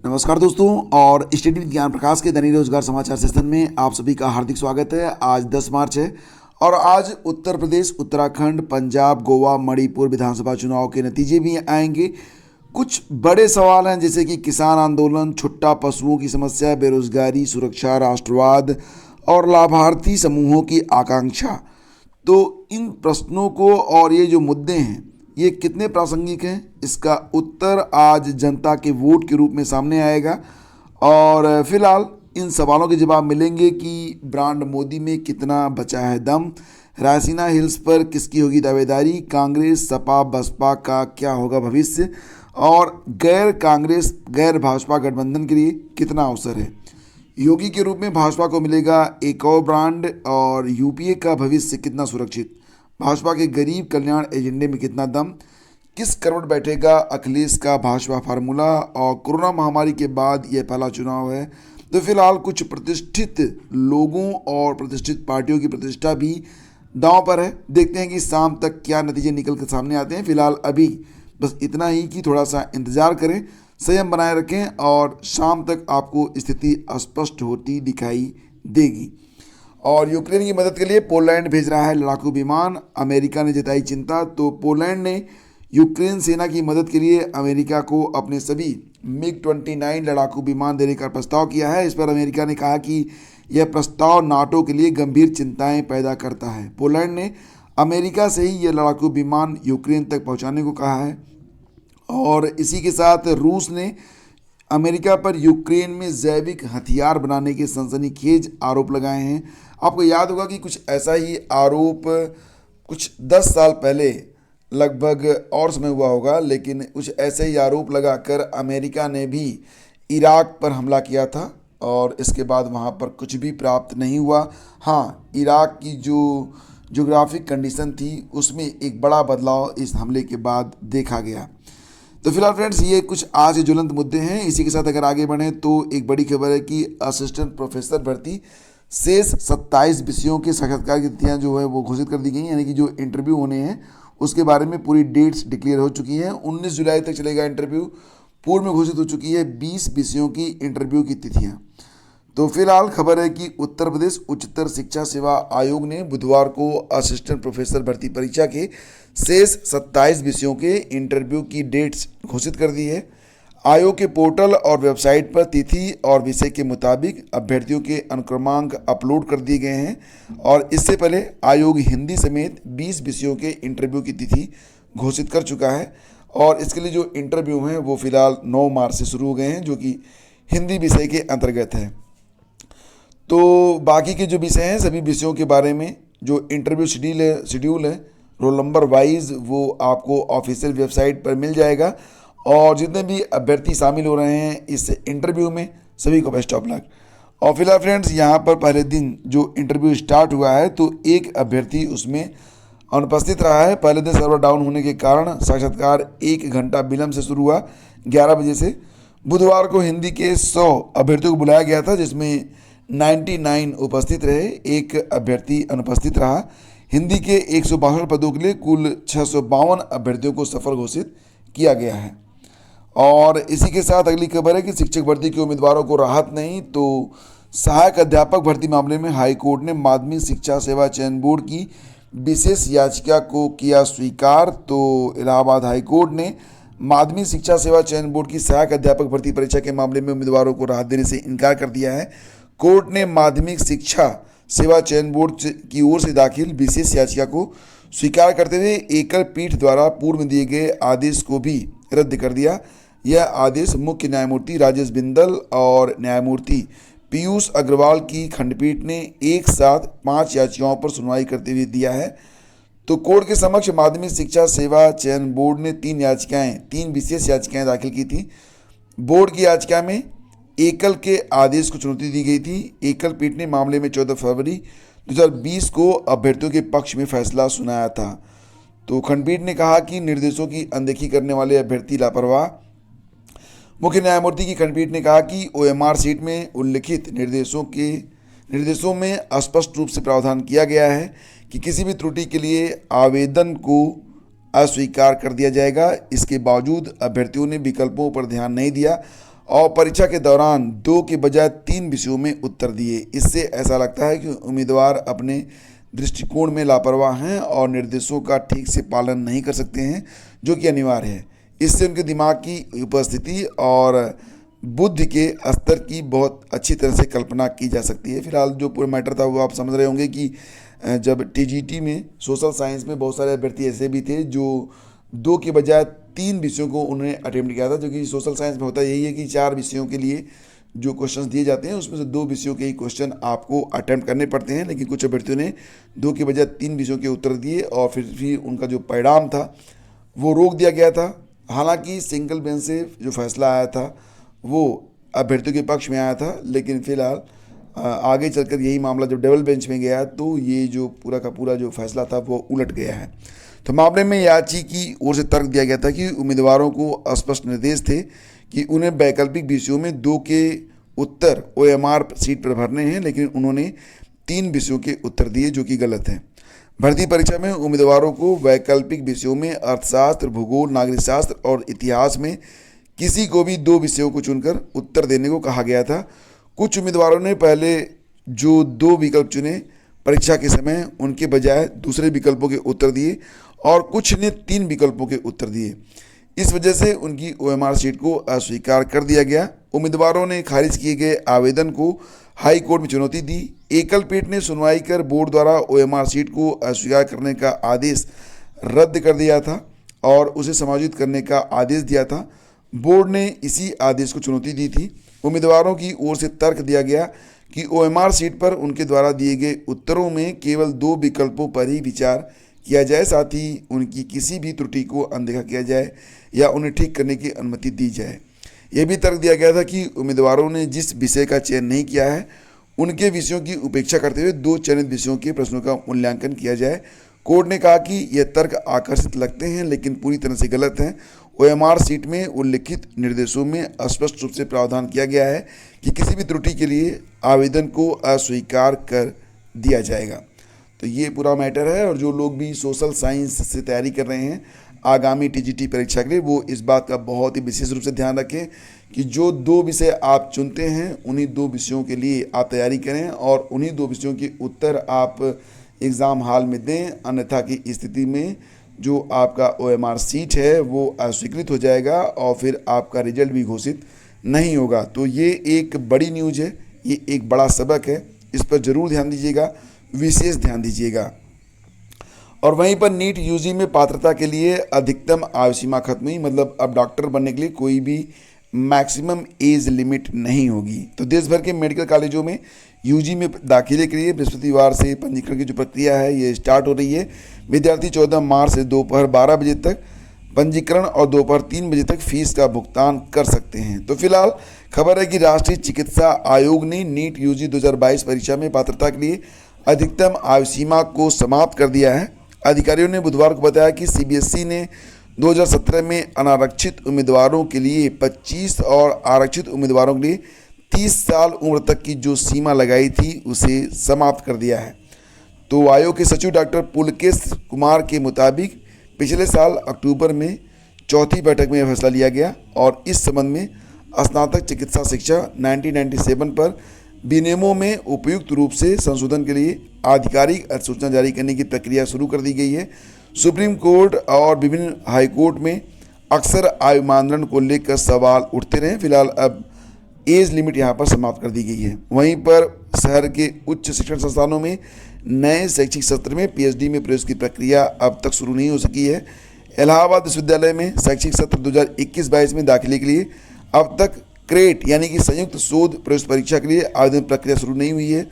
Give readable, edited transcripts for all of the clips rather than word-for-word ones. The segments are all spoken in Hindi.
नमस्कार दोस्तों, और स्टडी विद ज्ञान प्रकाश के दैनिक रोजगार समाचार सेशन में आप सभी का हार्दिक स्वागत है। आज 10 मार्च है और आज उत्तर प्रदेश, उत्तराखंड, पंजाब, गोवा, मणिपुर विधानसभा चुनाव के नतीजे भी आएंगे। कुछ बड़े सवाल हैं जैसे कि किसान आंदोलन, छुट्टा पशुओं की समस्या, बेरोजगारी, सुरक्षा, राष्ट्रवाद और लाभार्थी समूहों की आकांक्षा। तो इन प्रश्नों को और ये जो मुद्दे हैं ये कितने प्रासंगिक हैं, इसका उत्तर आज जनता के वोट के रूप में सामने आएगा। और फिलहाल इन सवालों के जवाब मिलेंगे कि ब्रांड मोदी में कितना बचा है दम, रायसीना हिल्स पर किसकी होगी दावेदारी, कांग्रेस सपा बसपा का क्या होगा भविष्य, और गैर कांग्रेस गैर भाजपा गठबंधन के लिए कितना अवसर है। योगी के रूप में भाजपा को मिलेगा एक और ब्रांड, और यूपीए का भविष्य कितना सुरक्षित, भाजपा के गरीब कल्याण एजेंडे में कितना दम, किस करवट बैठेगा अखिलेश का भाजपा फार्मूला, और कोरोना महामारी के बाद यह पहला चुनाव है। तो फिलहाल कुछ प्रतिष्ठित लोगों और प्रतिष्ठित पार्टियों की प्रतिष्ठा भी दांव पर है। देखते हैं कि शाम तक क्या नतीजे निकल कर सामने आते हैं। फिलहाल अभी बस इतना ही कि थोड़ा सा इंतज़ार करें, संयम बनाए रखें और शाम तक आपको स्थिति स्पष्ट होती दिखाई देगी। और यूक्रेन की मदद के लिए पोलैंड भेज रहा है लड़ाकू विमान, अमेरिका ने जताई चिंता। तो पोलैंड ने यूक्रेन सेना की मदद के लिए अमेरिका को अपने सभी MiG-29 लड़ाकू विमान देने का प्रस्ताव किया है। इस पर अमेरिका ने कहा कि यह प्रस्ताव नाटो के लिए गंभीर चिंताएं पैदा करता है। पोलैंड ने अमेरिका से ही यह लड़ाकू विमान यूक्रेन तक पहुंचाने को कहा है। और इसी के साथ रूस ने अमेरिका पर यूक्रेन में जैविक हथियार बनाने के सनसनीखेज आरोप लगाए हैं। आपको याद होगा कि कुछ ऐसा ही आरोप कुछ 10 साल पहले लगभग और समय हुआ होगा, लेकिन कुछ ऐसे ही आरोप लगाकर अमेरिका ने भी इराक पर हमला किया था और इसके बाद वहाँ पर कुछ भी प्राप्त नहीं हुआ। हाँ, इराक की जो ज्योग्राफिक कंडीशन थी उसमें एक बड़ा बदलाव इस हमले के बाद देखा गया। तो फिलहाल फ्रेंड्स, ये कुछ आज के ज्वलंत मुद्दे हैं। इसी के साथ अगर आगे बढ़ें तो एक बड़ी खबर है कि असिस्टेंट प्रोफेसर भर्ती शेष 27 विषयों के साक्षात्कार की तिथियां जो है वो घोषित कर दी गई हैं, यानी कि जो इंटरव्यू होने हैं उसके बारे में पूरी डेट्स डिक्लेयर हो चुकी हैं। 19 जुलाई तक चलेगा इंटरव्यू। पूर्व में घोषित हो चुकी है 20 विषयों की इंटरव्यू की तिथियां। तो फिलहाल खबर है कि उत्तर प्रदेश उच्चतर शिक्षा सेवा आयोग ने बुधवार को असिस्टेंट प्रोफेसर भर्ती परीक्षा के शेष 27 विषयों के इंटरव्यू की डेट्स घोषित कर दी है। आयोग के पोर्टल और वेबसाइट पर तिथि और विषय के मुताबिक अभ्यर्थियों के अनुक्रमांक अपलोड कर दिए गए हैं। और इससे पहले आयोग हिंदी समेत 20 विषयों के इंटरव्यू की तिथि घोषित कर चुका है। और इसके लिए जो इंटरव्यू हैं वो फिलहाल 9 मार्च से शुरू हो गए हैं, जो कि हिंदी विषय के अंतर्गत है। तो बाकी के जो विषय हैं सभी विषयों के बारे में जो इंटरव्यू शेड्यूल है रोल नंबर वाइज वो आपको ऑफिशियल वेबसाइट पर मिल जाएगा। और जितने भी अभ्यर्थी शामिल हो रहे हैं इस इंटरव्यू में सभी को बेस्ट ऑफ लक। और फिलहाल फ्रेंड्स, यहाँ पर पहले दिन जो इंटरव्यू स्टार्ट हुआ है तो एक अभ्यर्थी उसमें अनुपस्थित रहा है। पहले दिन सर्वर डाउन होने के कारण साक्षात्कार 1 घंटा विलम्ब से शुरू हुआ 11 बजे से। बुधवार को हिंदी के 100 अभ्यर्थियों को बुलाया गया था, जिसमें 99 उपस्थित रहे, एक अभ्यर्थी अनुपस्थित रहा। हिंदी के 162 पदों के लिए कुल 652 अभ्यर्थियों को सफल घोषित किया गया है। और इसी के साथ अगली खबर है कि शिक्षक भर्ती के उम्मीदवारों को राहत नहीं। तो सहायक अध्यापक भर्ती मामले में हाई कोर्ट ने माध्यमिक शिक्षा सेवा चयन बोर्ड की विशेष याचिका को किया स्वीकार। तो इलाहाबाद हाई कोर्ट ने माध्यमिक शिक्षा सेवा चयन बोर्ड की सहायक अध्यापक भर्ती परीक्षा के मामले में उम्मीदवारों को राहत देने से इनकार कर दिया है। कोर्ट ने माध्यमिक शिक्षा सेवा चयन बोर्ड की ओर से दाखिल विशेष याचिका को स्वीकार करते हुए एकल पीठ द्वारा पूर्व में दिए गए आदेश को भी रद्द कर दिया। यह आदेश मुख्य न्यायमूर्ति राजेश बिंदल और न्यायमूर्ति पीयूष अग्रवाल की खंडपीठ ने एक साथ 5 याचिकाओं पर सुनवाई करते हुए दिया है। तो कोर्ट के समक्ष माध्यमिक शिक्षा सेवा चयन बोर्ड ने 3 विशेष याचिकाएं दाखिल की थी। बोर्ड की याचिका में एकल के आदेश को चुनौती दी गई थी। एकल पीठ ने मामले में 14 फरवरी 2020 को अभ्यर्थियों के पक्ष में फैसला सुनाया था। तो खंडपीठ ने कहा कि निर्देशों की अनदेखी करने वाले अभ्यर्थी लापरवाह। मुख्य न्यायमूर्ति की खंडपीठ ने कहा कि OMR सीट में उल्लिखित निर्देशों में स्पष्ट रूप से प्रावधान किया गया है कि किसी भी त्रुटि के लिए आवेदन को अस्वीकार कर दिया जाएगा। इसके बावजूद अभ्यर्थियों ने विकल्पों पर ध्यान नहीं दिया और परीक्षा के दौरान 2 के बजाय 3 विषयों में उत्तर दिए। इससे ऐसा लगता है कि उम्मीदवार अपने दृष्टिकोण में लापरवाह हैं और निर्देशों का ठीक से पालन नहीं कर सकते हैं, जो कि अनिवार्य है। इससे उनके दिमाग की उपस्थिति और बुद्धि के स्तर की बहुत अच्छी तरह से कल्पना की जा सकती है। फिलहाल जो पूरा मैटर था वो आप समझ रहे होंगे कि जब टीजीटी में सोशल साइंस में बहुत सारे अभ्यर्थी ऐसे भी थे जो 2 के बजाय 3 विषयों को उन्होंने अटेम्प्ट किया था, जो कि सोशल साइंस में होता यही है कि 4 विषयों के लिए जो क्वेश्चंस दिए जाते हैं उसमें से 2 विषयों के ही क्वेश्चन आपको अटेम्प्ट करने पड़ते हैं। लेकिन कुछ अभ्यर्थियों ने 2 के बजाय 3 विषयों के उत्तर दिए और फिर उनका जो परिणाम था वो रोक दिया गया था। हालांकि सिंगल बेंच से जो फैसला आया था वो अभ्यर्थियों के पक्ष में आया था, लेकिन फिलहाल आगे चलकर यही मामला जब डबल बेंच में गया तो ये जो पूरा का पूरा जो फैसला था वो उलट गया है। तो मामले में याची की ओर से तर्क दिया गया था कि उम्मीदवारों को स्पष्ट निर्देश थे कि उन्हें वैकल्पिक विषयों में 2 के उत्तर OMR सीट पर भरने हैं, लेकिन उन्होंने 3 विषयों के उत्तर दिए, जो कि गलत है। भर्ती परीक्षा में उम्मीदवारों को वैकल्पिक विषयों में अर्थशास्त्र, भूगोल, नागरिक शास्त्र और इतिहास में किसी को भी 2 विषयों को चुनकर उत्तर देने को कहा गया था। कुछ उम्मीदवारों ने पहले जो 2 विकल्प चुने परीक्षा के समय उनके बजाय दूसरे विकल्पों के उत्तर दिए और कुछ ने 3 विकल्पों के उत्तर दिए। इस वजह से उनकी OMR सीट को अस्वीकार कर दिया गया। उम्मीदवारों ने खारिज किए गए आवेदन को हाई कोर्ट में चुनौती दी। एकल पीठ ने सुनवाई कर बोर्ड द्वारा OMR सीट को अस्वीकार करने का आदेश रद्द कर दिया था और उसे समायोजित करने का आदेश दिया था। बोर्ड ने इसी आदेश को चुनौती दी थी। उम्मीदवारों की ओर से तर्क दिया गया कि OMR सीट पर उनके द्वारा दिए गए उत्तरों में केवल 2 विकल्पों पर ही विचार किया जाए, साथ ही उनकी किसी भी त्रुटि को अनदेखा किया जाए या उन्हें ठीक करने की अनुमति दी जाए। यह भी तर्क दिया गया था कि उम्मीदवारों ने जिस विषय का चयन नहीं किया है उनके विषयों की उपेक्षा करते हुए 2 चयनित विषयों के प्रश्नों का मूल्यांकन किया जाए। कोर्ट ने कहा कि यह तर्क आकर्षित लगते हैं लेकिन पूरी तरह से गलत हैं। OMR सीट में उल्लिखित निर्देशों में स्पष्ट रूप से प्रावधान किया गया है कि किसी भी त्रुटि के लिए आवेदन को अस्वीकार कर दिया जाएगा। तो ये पूरा मैटर है और जो लोग भी सोशल साइंस से तैयारी कर रहे हैं आगामी टीजीटी परीक्षा के लिए वो इस बात का बहुत ही विशेष रूप से ध्यान रखें कि जो 2 विषय आप चुनते हैं उन्हीं 2 विषयों के लिए आप तैयारी करें और उन्हीं 2 विषयों के उत्तर आप एग्ज़ाम हॉल में दें। अन्यथा की स्थिति में जो आपका OMR सीट है वो अस्वीकृत हो जाएगा और फिर आपका रिजल्ट भी घोषित नहीं होगा। तो ये एक बड़ी न्यूज़ है, ये एक बड़ा सबक है, इस पर ज़रूर ध्यान दीजिएगा, विशेष ध्यान दीजिएगा। और वहीं पर नीट UG में पात्रता के लिए अधिकतम आयु सीमा खत्म हुई, मतलब अब डॉक्टर बनने के लिए कोई भी मैक्सिमम एज लिमिट नहीं होगी। तो देश भर के मेडिकल कॉलेजों में UG में दाखिले के लिए बृहस्पतिवार से पंजीकरण की जो प्रक्रिया है ये स्टार्ट हो रही है। विद्यार्थी 14 मार्च से दोपहर 12 बजे तक पंजीकरण और दोपहर 3 बजे तक फीस का भुगतान कर सकते हैं। तो फिलहाल खबर है कि राष्ट्रीय चिकित्सा आयोग ने नीट UG 2022 परीक्षा में पात्रता के लिए अधिकतम आयु सीमा को समाप्त कर दिया है। अधिकारियों ने बुधवार को बताया कि CBSE ने 2017 में अनारक्षित उम्मीदवारों के लिए 25 और आरक्षित उम्मीदवारों के लिए 30 साल उम्र तक की जो सीमा लगाई थी उसे समाप्त कर दिया है। तो आयोग के सचिव डॉक्टर पुलकेश कुमार के मुताबिक पिछले साल अक्टूबर में चौथी बैठक में यह फैसला लिया गया और इस संबंध में स्नातक चिकित्सा शिक्षा 1997 पर विनियमों में उपयुक्त रूप से संशोधन के लिए आधिकारिक अधिसूचना जारी करने की प्रक्रिया शुरू कर दी गई है। सुप्रीम कोर्ट और विभिन्न हाई कोर्ट में अक्सर आयु मानदंड को लेकर सवाल उठते रहे। फिलहाल अब एज लिमिट यहाँ पर समाप्त कर दी गई है। वहीं पर शहर के उच्च शिक्षण संस्थानों में नए शैक्षिक सत्र में PhD में प्रवेश की प्रक्रिया अब तक शुरू नहीं हो सकी है। इलाहाबाद विश्वविद्यालय में शैक्षिक सत्र 2021-22 में दाखिले के लिए अब तक क्रेट यानी कि संयुक्त शोध प्रवेश परीक्षा के लिए आवेदन प्रक्रिया शुरू नहीं हुई है।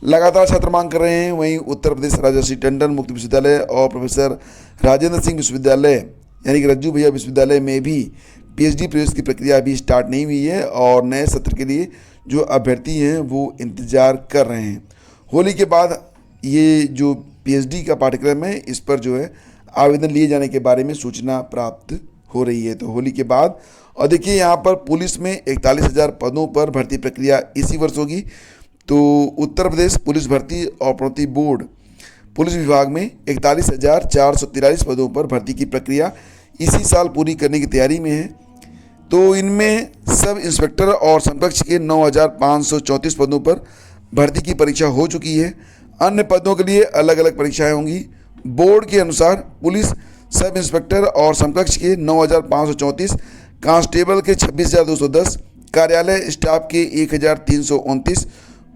लगातार छात्र मांग कर रहे हैं। वहीं उत्तर प्रदेश राजर्षि टंडन मुक्त विश्वविद्यालय और प्रोफेसर राजेंद्र सिंह विश्वविद्यालय यानी कि रज्जू भैया विश्वविद्यालय में भी PhD प्रवेश की प्रक्रिया अभी स्टार्ट नहीं हुई है और नए सत्र के लिए जो अभ्यर्थी हैं वो इंतज़ार कर रहे हैं। होली के बाद ये जो PhD का पाठ्यक्रम है इस पर जो है आवेदन लिए जाने के बारे में सूचना प्राप्त हो रही है। तो होली के बाद और देखिए यहाँ पर पुलिस में 41,000 पदों पर भर्ती प्रक्रिया इसी वर्ष होगी। तो उत्तर प्रदेश पुलिस भर्ती और प्रोन्नति बोर्ड पुलिस विभाग में 41,443 पदों पर भर्ती की प्रक्रिया इसी साल पूरी करने की तैयारी में है। तो इनमें सब इंस्पेक्टर और समकक्ष के 9,534 पदों पर भर्ती की परीक्षा हो चुकी है। अन्य पदों के लिए अलग अलग परीक्षाएं होंगी। बोर्ड के अनुसार पुलिस सब इंस्पेक्टर और समकक्ष के 9,534, कांस्टेबल के 26,210, कार्यालय स्टाफ के 1,329,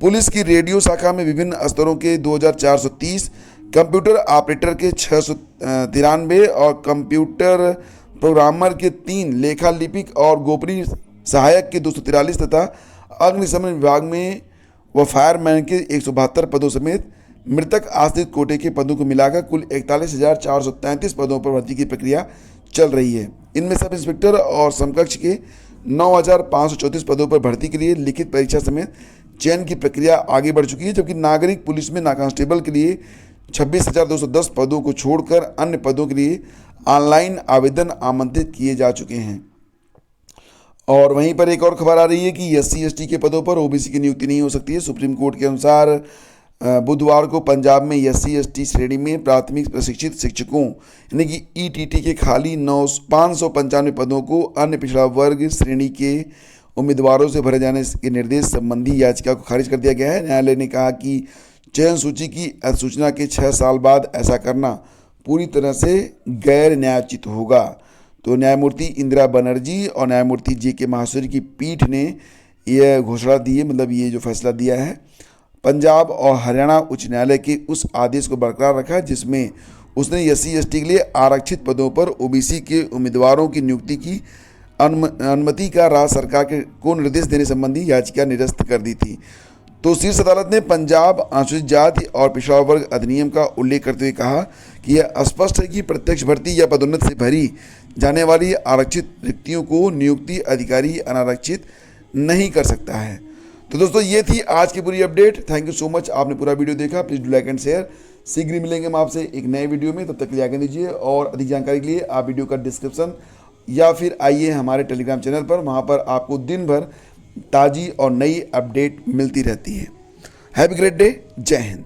पुलिस की रेडियो शाखा में विभिन्न स्तरों के 2,430, कंप्यूटर ऑपरेटर के 693 और कंप्यूटर प्रोग्रामर के 3, लेखा लिपिक और गोपनीय सहायक के 243 तथा अग्निशमन विभाग में व फायरमैन के 172 पदों समेत मृतक आश्रित कोटे के पदों को मिलाकर कुल 41,433 पदों पर भर्ती की प्रक्रिया चल रही है। इनमें सब इंस्पेक्टर और समकक्ष के 9,534 पदों पर भर्ती के लिए लिखित परीक्षा समेत चयन की प्रक्रिया आगे बढ़ चुकी है, जबकि नागरिक पुलिस में कांस्टेबल के लिए 26,210 पदों को छोड़कर अन्य पदों के लिए ऑनलाइन आवेदन आमंत्रित किए जा चुके हैं। और वहीं पर एक और खबर आ रही है कि SC/ST के पदों पर OBC की नियुक्ति नहीं हो सकती है। सुप्रीम कोर्ट के अनुसार बुधवार को पंजाब में SC/ST श्रेणी में प्राथमिक प्रशिक्षित शिक्षकों यानी कि ETT के खाली 595 पदों को अन्य पिछड़ा वर्ग श्रेणी के उम्मीदवारों से भरे जाने के निर्देश संबंधी याचिका को खारिज कर दिया गया है। न्यायालय ने कहा कि चयन सूची की अधिसूचना के 6 साल बाद ऐसा करना पूरी तरह से गैर न्यायोचित होगा। तो न्यायमूर्ति इंदिरा बनर्जी और न्यायमूर्ति JK माहेश्वरी की पीठ ने यह घोषणा दी है, मतलब ये जो फैसला दिया है। पंजाब और हरियाणा उच्च न्यायालय के उस आदेश को बरकरार रखा जिसमें उसने SC/ST के लिए आरक्षित पदों पर OBC के उम्मीदवारों की नियुक्ति की अनुमति का राज्य सरकार को निर्देश देने संबंधी याचिका निरस्त कर दी थी। तो शीर्ष अदालत ने पंजाब अनुसूचित जाति और पिछड़ा वर्ग अधिनियम का उल्लेख करते हुए कहा कि यह स्पष्ट है कि प्रत्यक्ष भर्ती या पदोन्नति से भरी जाने वाली आरक्षित रिक्तियों को नियुक्ति अधिकारी अनारक्षित नहीं कर सकता है। तो दोस्तों ये थी आज की पूरी update. Thank you so much, आपने पूरा वीडियो देखा। Please do like and share. शीघ्र ही मिलेंगे हम आपसे एक नए वीडियो में, तब तक के लिए आगे दीजिए। और अधिक जानकारी के लिए आप वीडियो का डिस्क्रिप्शन या फिर आइए हमारे टेलीग्राम चैनल पर, वहाँ पर आपको दिन भर ताज़ी और नई अपडेट मिलती रहती है। Have a great day. जय हिंद।